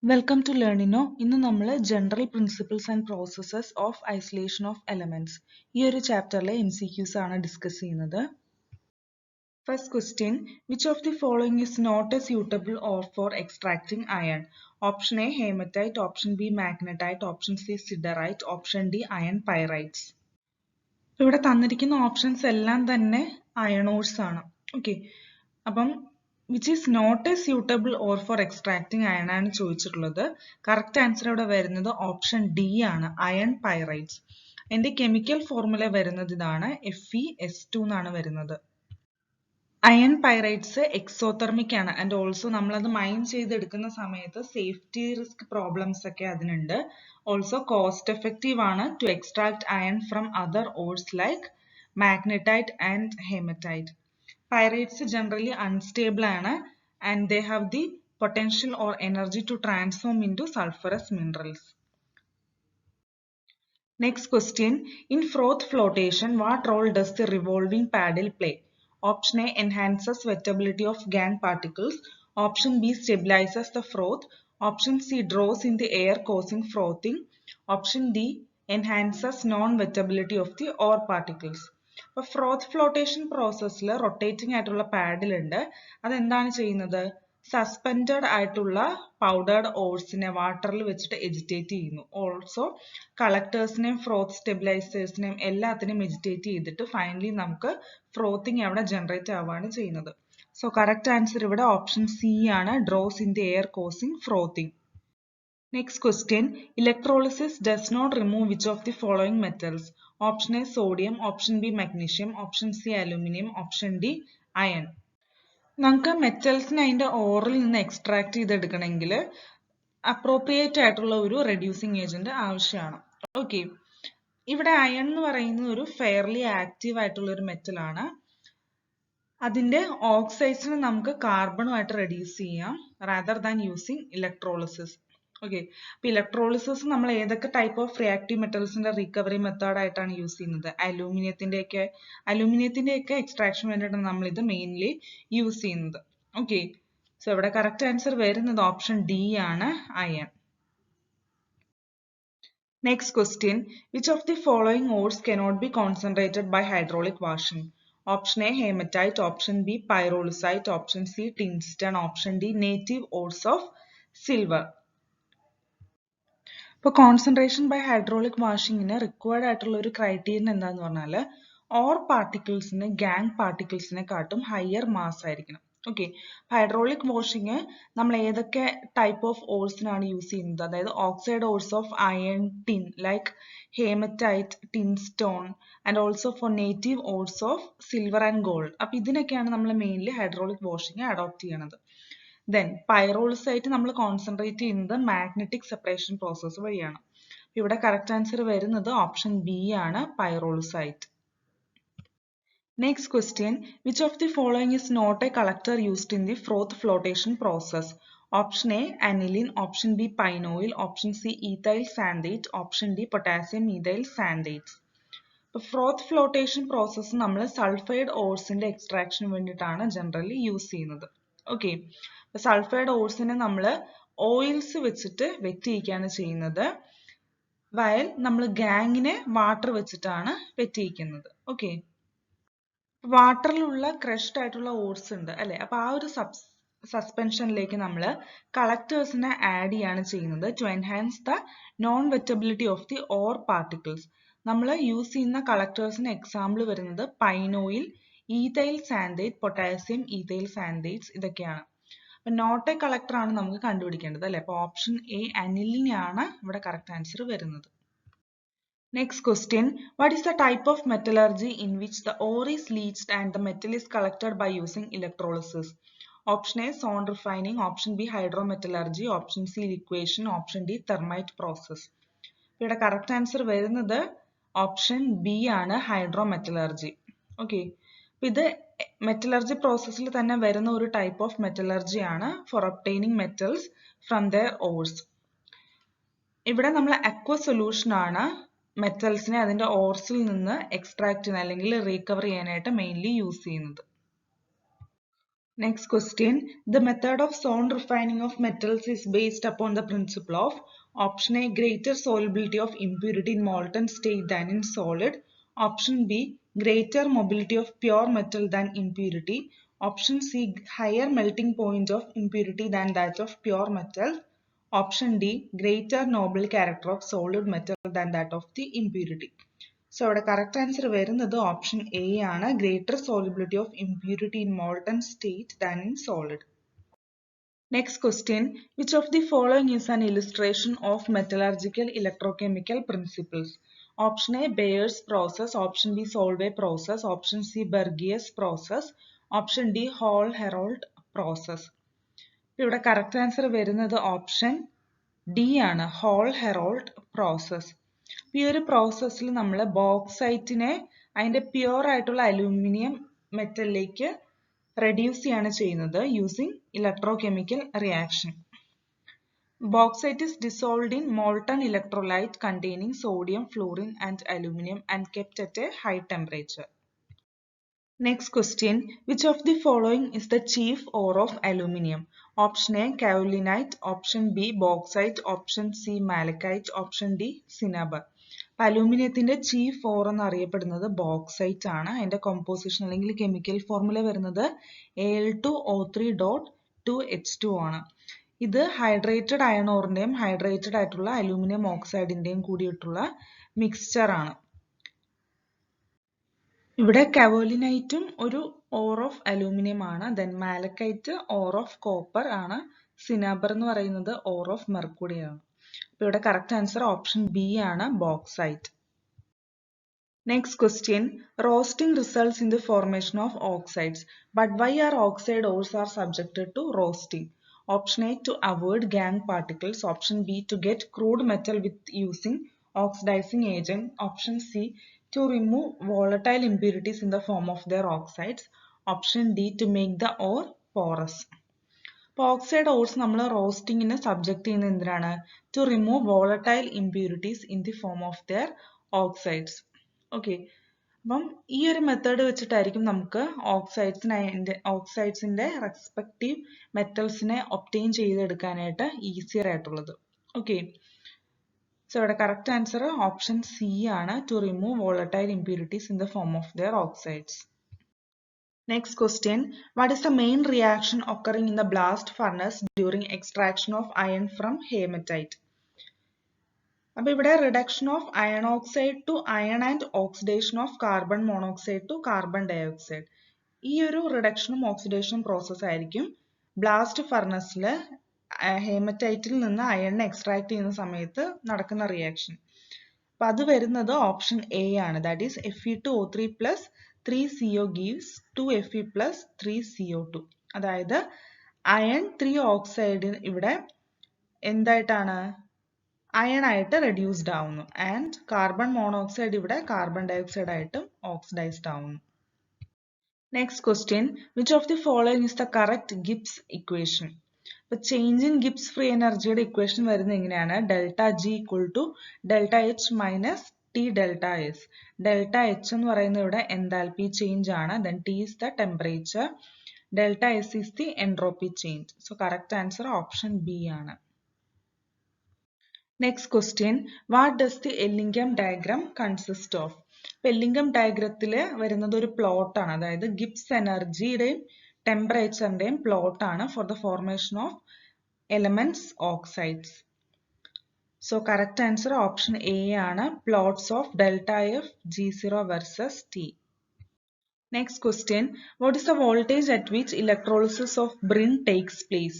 Welcome to Learnino. ഇന്ന് നമ്മൾ General Principles and Processes of Isolation of Elements. ഈ ഒരു ചാപ്റ്ററിലെ MCQs ആണ് ഡിസ്കസ് ചെയ്യുന്നത്. First question, which of the following is not a suitable ore for extracting iron? Option A, hematite. Option B, magnetite. Option C, siderite. Option D, iron pyrites. ഇവിടെ തന്നിരിക്കുന്ന options എല്ലാം തന്നെ iron ores ആണ്. Okay. അപ്പം which is not a suitable ore for extracting iron ആണ് ചോദിച്ചിട്ടുള്ളത്. Correct answer ഇവിടെ വരുന്നത് ഓപ്ഷൻ ഡി ആണ്, അയൺ പൈറൈറ്റ്സ്. എൻ്റെ കെമിക്കൽ ഫോർമുല വരുന്നത് ഇതാണ്, FeS2 എന്നാണ് വരുന്നത്. അയൺ പൈറൈറ്റ്സ് എക്സോതെർമിക് ആണ് ആൻഡ് ഓൾസോ നമ്മളത് മൈൻ ചെയ്തെടുക്കുന്ന സമയത്ത് സേഫ്റ്റി റിസ്ക് പ്രോബ്ലംസ് ഒക്കെ അതിനുണ്ട്. ഓൾസോ കോസ്റ്റ് എഫക്റ്റീവ് ആണ് to extract iron from other ores like magnetite and hematite. Pyrites generally unstable and they have the potential or energy to transform into sulfurous minerals. Next question, in froth flotation, what role does the revolving paddle play? Option A, enhances wettability of gangue particles. Option B, stabilizes the froth. Option C, draws in the air causing frothing. Option D, enhances non-wettability of the ore particles. അപ്പോൾ ഫ്രോത്ത് flotation പ്രോസസ്സിൽ rotating ആയിട്ടുള്ള പാഡിൽ ഉണ്ട്. അതെന്താണ് ചെയ്യുന്നത്? Suspended ആയിട്ടുള്ള powdered ഓർസിനെ വാട്ടറിൽ വെച്ചിട്ട് എജിറ്റേറ്റ് ചെയ്യുന്നു. ഓൾസോ കളക്ടേഴ്സിനെയും ഫ്രോത്ത് സ്റ്റെബിലൈസേഴ്സിനെയും എല്ലാത്തിനെയും എജിറ്റേറ്റ് ചെയ്തിട്ട് ഫൈനലി നമുക്ക് ഫ്രോത്തിങ് അവിടെ ജനറേറ്റ് ആവുകയാണ് ചെയ്യുന്നത്. സോ കറക്റ്റ് ആൻസർ ഇവിടെ ഓപ്ഷൻ സി ആണ്, draws in the air causing frothing. Next question, electrolysis does not remove which of the following metals? Option A, sodium. Option B, magnesium. Option C, aluminum. Option D, iron. നമുക്ക് മെറ്റൽസിനെ അതിൻ്റെ ഓറിൽ നിന്ന് extract ചെയ്തെടുക്കണമെങ്കിൽ appropriate ആയിട്ടുള്ള ഒരു reducing agent ആവശ്യമാണ്. Okay, ഇവിടെ iron എന്ന് പറയുന്നത് ഒരു ഫെയർലി ആക്റ്റീവ് ആയിട്ടുള്ള ഒരു മെറ്റൽ ആണ്. അതിന്റെ ഓക്സൈഡ്സിനെ നമുക്ക് കാർബണുമായിട്ട് റെഡ്യൂസ് ചെയ്യാം rather than using electrolysis. Okay, അപ്പൊ ഇലക്ട്രോളിസിസ് നമ്മൾ ഏതൊക്കെ ടൈപ്പ് ഓഫ് റിയാക്റ്റീവ് മെറ്റൽസിന്റെ റിക്കവറി മെത്തേഡ് ആയിട്ടാണ് യൂസ് ചെയ്യുന്നത്? അലൂമിനിയത്തിന്റെയൊക്കെ എക്സ്ട്രാക്ഷൻ വേണ്ടിയിട്ടാണ് നമ്മൾ ഇത് മെയിൻലി യൂസ് ചെയ്യുന്നത്. ഓക്കെ, സോ ഇവിടെ കറക്റ്റ് ആൻസർ വരുന്നത് ഓപ്ഷൻ ഡി ആണ്, iron. Next question, which of the following ores cannot be concentrated by hydraulic washing? Option A, hematite. Option B, pyrolusite. Option C, tungsten. Option D, native ores of silver. ഇപ്പോൾ concentration by hydraulic വാഷിങ്ങിന് required ആയിട്ടുള്ള ഒരു criterion എന്താന്ന് പറഞ്ഞാൽ ore പാർട്ടിക്കിൾസിന് gangue പാർട്ടിക്കിൾസിനെക്കാട്ടും higher mass ആയിരിക്കണം. Okay, hydraulic washing നമ്മൾ ഏതൊക്കെ ടൈപ്പ് ഓഫ് ഓർസിനാണ് യൂസ് ചെയ്യുന്നത്? അതായത് oxide ores of iron, tin like haematite, tinstone and also for native ores of silver and gold. അപ്പൊ ഇതിനൊക്കെയാണ് നമ്മൾ മെയിൻലി ഹൈഡ്രോളിക് വാഷിങ് അഡോപ്റ്റ് ചെയ്യണത്. ദെൻ പൈറോളിസൈറ്റ് നമ്മൾ കോൺസെൻട്രേറ്റ് ചെയ്യുന്നത് മാഗ്നറ്റിക് സെപ്പറേഷൻ പ്രോസസ്സ് വഴിയാണ്. ഇവിടെ കറക്റ്റ് ആൻസർ വരുന്നത് ഓപ്ഷൻ ബി ആണ്, pyrolusite. Next question, which of the following is not a collector used in the froth flotation process? Option A, aniline. Option B, pine oil. Option C, ethyl xanthate. Option D, potassium ethyl xanthates. ഇപ്പൊ froth flotation process നമ്മൾ sulphide ഓർസിന്റെ എക്സ്ട്രാക്ഷന് വേണ്ടിയിട്ടാണ് generally use ചെയ്യുന്നത്. Okay, sulphide ഓർസിനെ നമ്മൾ oils വെച്ചിട്ട് വെറ്റിയിക്കുകയാണ് ചെയ്യുന്നത്, വയൽ നമ്മൾ ഗാങ്ങിനെ വാട്ടർ വെച്ചിട്ടാണ് വെറ്റിയിക്കുന്നത്. ഓക്കെ, വാട്ടറിലുള്ള ക്രഷ്ഡ് ആയിട്ടുള്ള ഓർസ് ഉണ്ട് അല്ലെ, അപ്പൊ ആ ഒരു സസ്പെൻഷനിലേക്ക് നമ്മൾ കളക്ടേഴ്സിനെ ആഡ് ചെയ്യാണ് ചെയ്യുന്നത് to enhance the non wettability of the ore particles. നമ്മൾ യൂസ് ചെയ്യുന്ന കളക്ടേഴ്സിന് എക്സാമ്പിൾ വരുന്നത് pine oil, ethyl xanthate, potassium ethyl xanthates ഇതൊക്കെയാണ്. അപ്പൊ നോട്ട് എ കളക്ടർ ആണ് നമുക്ക് കണ്ടുപിടിക്കേണ്ടത് അല്ലെ, അപ്പൊ ഓപ്ഷൻ എ അനിലിനാണ് ഇവിടെ കറക്റ്റ് ആൻസർ വരുന്നത്. Next question, what is the type of metallurgy in which the ore is leached and the metal is collected by using electrolysis? Option A, sand refining. Option B, hydrometallurgy. Option C, liquefaction. Option D, thermite process. ഇവിടെ correct answer വരുന്നത് option B ആണ്, hydrometallurgy. Okay, ഇത് metallurgy പ്രോസസ്സിൽ തന്നെ വരുന്ന ഒരു type of metallurgy ആണ് for obtaining metals from their ores. ഇവിടെ നമ്മൾ അക്വ സൊല്യൂഷൻ ആണ് മെറ്റൽസിനെ അതിന്റെ ഓർസിൽ നിന്ന് എക്സ്ട്രാക്ട് ചെയ്യാൻ അല്ലെങ്കിൽ റീകവർ ചെയ്യാനായിട്ട് മെയിൻലി യൂസ് ചെയ്യുന്നത്. Next question. The method of zone refining of metals is based upon the principle of option A, greater solubility of impurity in molten state than in solid. Option B, greater mobility of pure metal than impurity. Option C, higher melting point of impurity than that of pure metal. Option D, greater noble character of solid metal than that of the impurity. So our correct answer വരുന്നത് option A ആണ്, greater solubility of impurity in molten state than in solid. Next question, which of the following is an illustration of metallurgical electrochemical principles? Option A, Bayer's process. Option B, Solvay process. Option C, Bergius process. Option D, Hall-Heroult process. ഇവിടെ correct answer വരുന്നത് option D ആണ്, Hall-Heroult process. ഈ ഒരു പ്രോസസ്സിൽ നമ്മൾ ബോക്സൈറ്റിനെ അതിന്റെ pure ആയിട്ടുള്ള aluminium മെറ്റലിലേക്ക് reduce ചെയ്യാണ് ചെയ്യുന്നത് using electrochemical reaction. Bauxite is dissolved in molten electrolyte containing sodium, fluorine and aluminum and kept at a high temperature. Next question, which of the following is the chief ore of aluminium? Option A, kaolinite. Option B, bauxite. Option C, malachite. Option D, cinnabar. അലൂമിനിയത്തിന്റെ chief ore എന്ന് അറിയപ്പെടുന്നത് bauxite ആണ്. അതിന്റെ composition അല്ലെങ്കിൽ chemical formula വരുന്നത് Al2O3.2H2 ആണ്. ഇത് hydrated iron ഓറിന്റെയും hydrated ആയിട്ടുള്ള അലൂമിനിയം ഓക്സൈഡിന്റെയും കൂടിയിട്ടുള്ള മിക്സ്ചർ ആണ്. ഇവിടെ കവോലിനൈറ്റും ഒരു ഓർ ഓഫ് അലൂമിനിയം ആണ്. Then malachite or of copper ആണ്. സിനാബർ എന്ന് പറയുന്നത് ഓർ ഓഫ് മെർക്കുറി ആണ്. അപ്പോൾ ഇവിടെ കറക്റ്റ് ആൻസർ ഓപ്ഷൻ ബി ആണ്, bauxite. Next question, roasting results in the formation of oxides, but why are oxide ores are subjected to roasting? Option A, to avoid gangue particles. Option B, to get crude metal with using oxidizing agent. Option C, to remove volatile impurities in the form of their oxides. Option D, to make the ore porous. അപ്പോൾ oxide ores നമ്മൾ റോസ്റ്റിങ്ങിന് subject ചെയ്യുന്നത് എന്തിനാണ്? To remove volatile impurities in the form of their oxides. Okay, അപ്പം ഈ ഒരു method വെച്ചിട്ടായിരിക്കും നമുക്ക് ഓക്സൈഡ്സിന്റെ റെസ്പെക്റ്റീവ് മെറ്റൽസിനെ ഒബ്റ്റെയിൻ ചെയ്തെടുക്കാനായിട്ട് ഈസിയർ ആയിട്ടുള്ളത്. ഓക്കെ, സോ ഇവിടെ കറക്റ്റ് ആൻസർ ഓപ്ഷൻ സി ആണ്, to remove volatile impurities in the form of their oxides. Next question, what is the main reaction occurring in the blast furnace during extraction of iron from hematite? അപ്പോൾ ഇവിടെ reduction of iron oxide to iron and oxidation of carbon monoxide to carbon dioxide. ഈ ഒരു റിഡക്ഷനും ഓക്സിഡേഷനും process ആയിരിക്കും blast ഫർണസിൽ ഹേമറ്റൈറ്റിൽ നിന്ന് അയണിനെ extract ചെയ്യുന്ന സമയത്ത് നടക്കുന്ന reaction. അപ്പം അത് വരുന്നത് ഓപ്ഷൻ എ ആണ്, that is Fe2O3 plus 3CO gives 2Fe plus 3CO2. അതായത് അയൺ 3 ഓക്സൈഡ് ഇവിടെ എന്തായിട്ടാണ് അയൺ ആയിട്ട് റെഡ്യൂസ്ഡ് ആവുന്നു ആൻഡ് കാർബൺ മോണോക്സൈഡ് ഇവിടെ കാർബൺ ഡയോക്സൈഡ് ആയിട്ട് ഓക്സിഡൈസ്ഡ് ആവുന്നു. Next question, which of the following is the correct Gibbs equation? ഇപ്പൊ ചേഞ്ച് ഇൻ ഗിബ്സ് ഫ്രീ എനർജിയുടെ ഇക്വേഷൻ വരുന്നത് എങ്ങനെയാണ്? Delta G equal to delta H minus T delta S. Delta H എന്ന് പറയുന്നത് ഇവിടെ enthalpy change ആണ്. Then T is the temperature, delta S is the entropy change. So correct answer option B ആണ്. Next question, what does the Ellingham diagram consist of? Ellingham ഡയഗ്രത്തിൽ വരുന്നത് ഒരു plot ആണ്, അതായത് ഗിബ്സ് എനർജിയുടെയും ടെമ്പറേച്ചറിന്റെയും പ്ലോട്ട് ആണ് for the formation of elements oxides. So correct answer option A ആണ്, plots of delta F, G0 versus T. Next question, what is the voltage at which electrolysis of Brin takes place?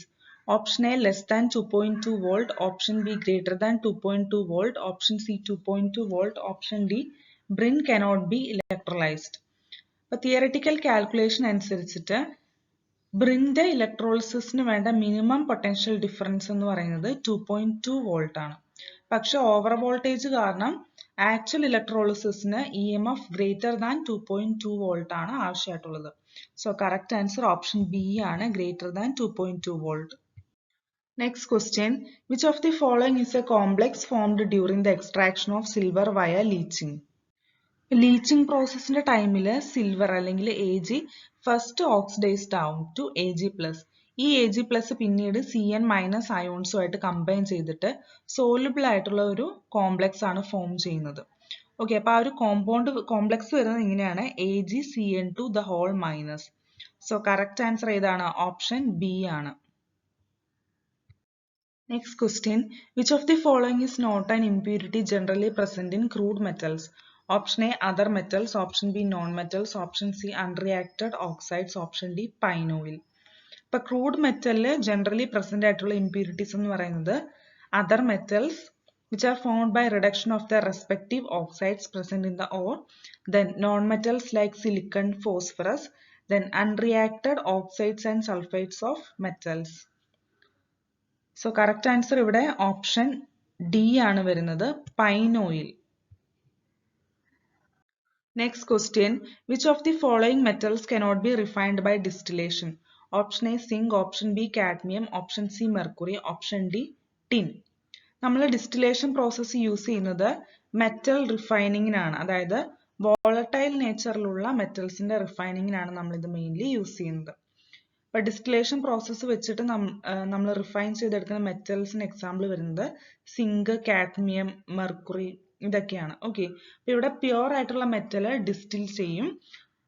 Option A, less than 2.2 volt. Option B, greater than 2.2 volt. Option C, 2.2 volt. Option D, Brin cannot be electrolyzed. അപ്പോൾ theoretical calculation അനുസരിച്ചിട്ട് ബ്രിന്റെ ഇലക്ട്രോളിസിന് വേണ്ട minimum potential difference എന്ന് പറയുന്നത് 2.2 volt ആണ്. പക്ഷെ over voltage കാരണം actual ഇലക്ട്രോളിസിന് EMF greater than 2.2 volt ആണ് ആവശ്യമായിട്ടുള്ളത്. So correct answer option B ആണ്, greater than 2.2 volt. Next question, which of the following is a complex formed during the extraction of silver via leaching? Leaching പ്രോസസ്സിന്റെ ടൈമിൽ silver അല്ലെങ്കിൽ Ag first oxidised ആവും to Ag+. ഈ Ag+ പിന്നീട് Cn- അയോൺസുമായിട്ട് combine ചെയ്തിട്ട് soluble ആയിട്ടുള്ള ഒരു കോംപ്ലക്സ് ആണ് ഫോം ചെയ്യുന്നത്. ഓക്കെ, അപ്പൊ ആ ഒരു കോംപ്ലക്സ് വരുന്നത് ഇങ്ങനെയാണ്, Ag(Cn2)(-). സോ കറക്റ്റ് ആൻസർ ഏതാണ്? ഓപ്ഷൻ ബി ആണ്. Next question. Which of the following is not an impurity generally present in crude metals? Option A, other metals. Option B, non-metals. Option C, unreacted oxides. Option D, pine oil. ഇപ്പോൾ crude മെറ്റലിൽ generally present ആയിട്ടുള്ള impurities എന്ന് പറയുന്നത് other metals which are formed by reduction of their respective oxides present in the ore, then non-metals like silicon, phosphorus, then unreacted oxides and sulfates of metals. So correct answer ഇവിടെ option D ആണ് വരുന്നത്, pine oil. Next question. Which of the following metals cannot be refined by distillation? Option A, zinc. Option B, cadmium. Option C, mercury. Option D, tin. നമ്മൾ distillation process use ചെയ്യുന്നത് metal റിഫൈനിങ്ങിനാണ്, അതായത് volatile നേച്ചറിലുള്ള മെറ്റൽസിന്റെ റിഫൈനിങ്ങിനാണ് നമ്മൾ ഇത് mainly use ചെയ്യുന്നത്. ഇപ്പൊ distillation process വെച്ചിട്ട് നമ്മൾ refine ചെയ്തെടുക്കുന്ന മെറ്റൽസിന് എക്സാമ്പിൾ വരുന്നത് സിങ്ക്, കാഡ്മിയം, മെർക്കുറി ഇതൊക്കെയാണ്. ഓക്കെ, അപ്പൊ ഇവിടെ പ്യുവർ ആയിട്ടുള്ള മെറ്റൽ ഡിസ്റ്റിൽ ചെയ്യും,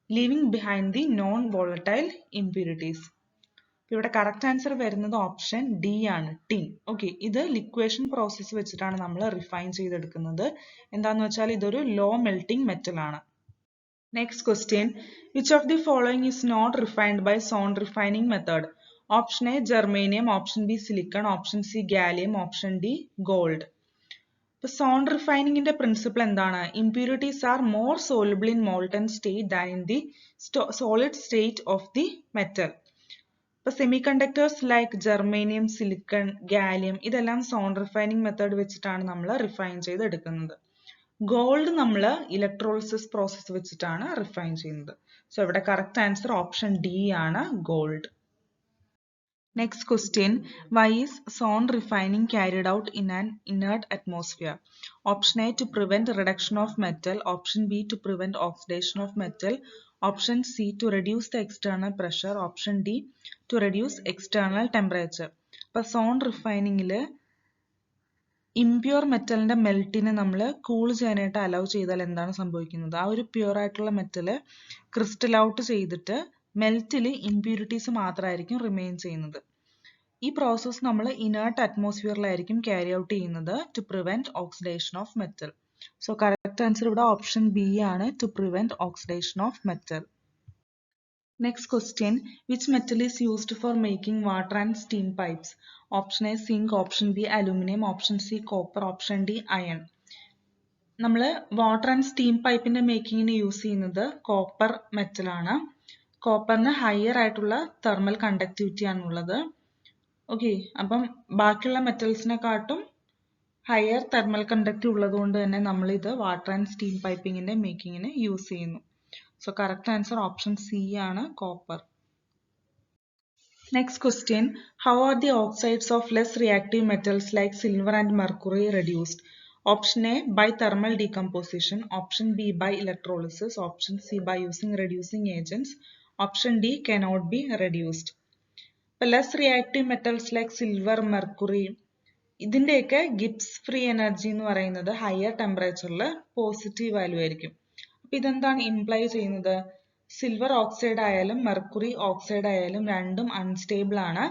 leaving behind the non volatile impurities. ഇവിടെ കറക്റ്റ് ആൻസർ വരുന്നത് ഓപ്ഷൻ ഡി ആണ്, ടിൻ. ഓക്കെ, ഇത് ലിക്വേഷൻ പ്രോസസ്സ് വെച്ചിട്ടാണ് നമ്മൾ റിഫൈൻ ചെയ്തെടുക്കുന്നത്. എന്താന്ന് വെച്ചാൽ ഇതൊരു ലോ മെൽറ്റിംഗ് മെറ്റൽ ആണ്. Next question. Which of the following is not refined by Zone refining method? Option A, germanium. Option B, silicon. Option C, gallium. Option D, gold. The Zone refining principle എന്താണ്? Impurities are more soluble in molten state than in the solid state of the metal. ഇപ്പോൾ സെമികണ്ടക്ടേഴ്സ് like germanium, silicon, gallium ഇതെല്ലാം zone refining method വെച്ചിട്ടാണ് നമ്മൾ refine ചെയ്തെടുക്കുന്നത്. Gold നമ്മൾ electrolysis process വെച്ചിട്ടാണ് refine ചെയ്യുന്നത്. So ഇവിടെ കറക്റ്റ് ആൻസർ ഓപ്ഷൻ ഡി ആണ്, gold. Next question. Why is zone refining carried out in an inert atmosphere? Option A, to prevent reduction of metal. Option B, to prevent oxidation of metal. Option C, to reduce the external pressure. Option D, to reduce external temperature. അപ്പോൾ zone റിഫൈനിങ്ങിൽ impure മെറ്റലിന്റെ മെൽറ്റിനെ നമ്മൾ cool ചെയ്യാനായിട്ട് allow ചെയ്താൽ എന്താണ് സംഭവിക്കുന്നത്? ആ ഒരു pure ആയിട്ടുള്ള metal crystal out ചെയ്തിട്ട് മെൽറ്റിൽ ഇംപ്യൂരിറ്റീസ് മാത്രമായിരിക്കും റിമെയിൻ ചെയ്യുന്നത്. ഈ പ്രോസസ്സ് നമ്മൾ ഇനേർട്ട് അറ്റ്മോസ്ഫിയറിലായിരിക്കും ക്യാരി ഔട്ട് ചെയ്യുന്നത് to prevent oxidation of metal. So correct answer ഇവിടെ ഓപ്ഷൻ ബി ആണ്, to prevent oxidation of metal. Next question. Which metal is used for making water and steam pipes? Option A, zinc. Option B, aluminum. Option C, copper. Option D, iron. നമ്മൾ water and steam പൈപ്പിന്റെ മേക്കിങ്ങിന് use ചെയ്യുന്നത് copper metal ആണ്. കോപ്പറിന് higher ആയിട്ടുള്ള thermal conductivity ആണുള്ളത്. Okay, അപ്പം ബാക്കിയുള്ള മെറ്റൽസിനെക്കാട്ടും higher thermal conductivity ഉള്ളത് കൊണ്ട് തന്നെ നമ്മൾ ഇത് വാട്ടർ ആൻഡ് സ്റ്റീം പൈപ്പിങ്ങിന്റെ മേക്കിങ്ങിന് യൂസ് ചെയ്യുന്നു. So correct answer option C ആണ്, copper. Next question. How are the oxides of less reactive metals like silver and mercury reduced? Option A, by thermal decomposition. Option B, by electrolysis. Option C, by using reducing agents. Option D, cannot be reduced. Less reactive metals like silver, mercury ഇതിന്റെയൊക്കെ Gibbs free energy എന്ന് പറയുന്നത് higher ടെമ്പറേച്ചറിൽ positive value ആയിരിക്കും. അപ്പൊ ഇതെന്താണ് imply ചെയ്യുന്നത്? Silver oxide ആയാലും mercury oxide ആയാലും രണ്ടും അൺസ്റ്റേബിൾ ആണ്,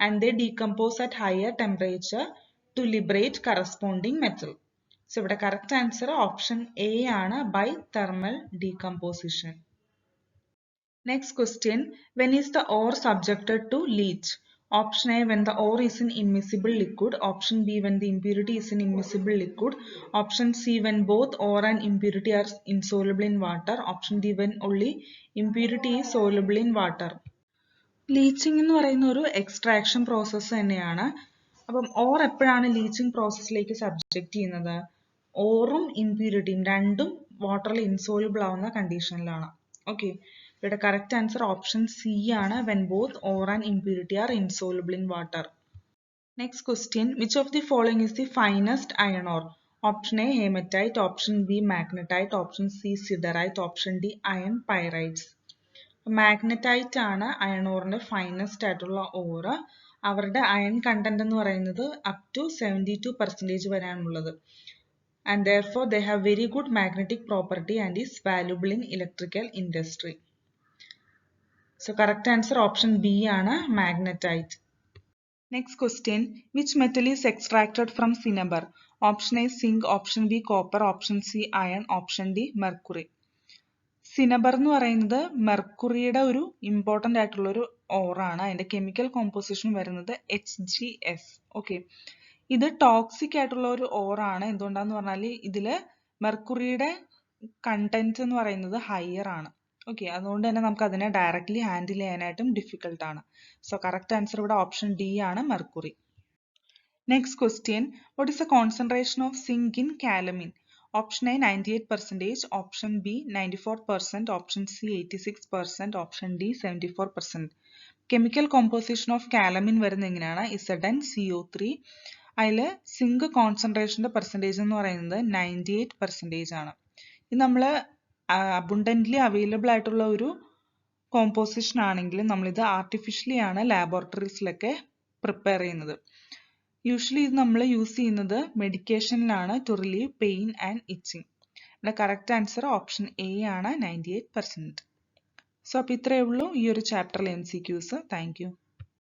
and they decompose at higher temperature to liberate corresponding metal. So ഇവിടെ കറക്റ്റ് ആൻസർ ഓപ്ഷൻ എ ആണ്, by thermal decomposition. Next question. When is the ore subjected to leach? Option A, when the ore is in immiscible liquid. Option B, when the impurity is in immiscible liquid. Option C, when both ore and impurity are insoluble in water. Option D, when only impurity is soluble in water. Leaching എന്ന് പറയുന്ന ഒരു extraction process തന്നെയാണ്. അപ്പം or എപ്പോഴാണ് leaching പ്രോസസ്സിലേക്ക് subject ചെയ്യുന്നത്? ഓറും ഇംപ്യൂരിറ്റിയും രണ്ടും വാട്ടറിൽ insoluble ആവുന്ന കണ്ടീഷനിലാണ്. ഓക്കെ, ഇവിടെ കറക്റ്റ് ആൻസർ ഓപ്ഷൻ സി ആണ്, when both ore and impurity are insoluble in water. Next question. Which of the following is the finest iron ore? Option A hematite, option B magnetite, option C siderite, option D iron pyrites. Magnetite ആണ് iron ഓറിന്റെ finest ആയിട്ടുള്ള ore. അവരുടെ iron content എന്ന് പറയുന്നത് up to 72% വരെയാണുള്ളത്. And therefore they have very good magnetic property and is valuable in electrical industry. So correct answer option B ആണ് magnetite. Next question, which metal is extracted from cinnabar? Option A zinc, option B copper, option C iron, option D mercury. സിനബർ എന്ന് പറയുന്നത് മെർക്കുറിയുടെ ഒരു important ആയിട്ടുള്ള ഒരു ഓറാണ്. അതിന്റെ chemical composition വരുന്നത് HgS. Okay, ഇത് toxic ആയിട്ടുള്ള ഒരു ഓറാണ്. എന്തുകൊണ്ടാന്ന് പറഞ്ഞാൽ ഇതില് മെർക്കുറിയുടെ കണ്ടന്റ് എന്ന് പറയുന്നത് ഹയർ ആണ്. ഓക്കെ, അതുകൊണ്ട് തന്നെ നമുക്ക് അതിനെ ഡയറക്ട്ലി ഹാൻഡിൽ ചെയ്യാനായിട്ടും ഡിഫിക്കൽട്ട് ആണ്. സോ കറക്റ്റ് ആൻസർ ഇവിടെ ഓപ്ഷൻ ഡി ആണ്, mercury. Next question, what is the concentration of zinc in calamine? Option A 98%, option B 94%, option C 86%, option D 74%. Chemical composition of calamine വരുന്നത് എങ്ങനെയാണ്? ZnCO3. അതിൽ zinc കോൺസെൻട്രേഷന്റെ percentage എന്ന് പറയുന്നത് 98% ആണ്. ഇത് നമ്മൾ അബുണ്ടൻ്റ്ലി അവൈലബിൾ ആയിട്ടുള്ള ഒരു കോമ്പോസിഷൻ ആണെങ്കിലും നമ്മളിത് ആർട്ടിഫിഷ്യലി ആണ് ലാബോറട്ടറീസിലൊക്കെ പ്രിപ്പയർ ചെയ്യുന്നത്. യൂഷ്വലി ഇത് നമ്മൾ യൂസ് ചെയ്യുന്നത് മെഡിക്കേഷനിലാണ് to relieve pain and itching. ഇവിടെ കറക്റ്റ് ആൻസർ ഓപ്ഷൻ എ ആണ്, 98%. സോ അപ്പോൾ ഇത്രയേ ഉള്ളൂ ഈ ഒരു ചാപ്റ്ററിലെ MCQs. Thank you.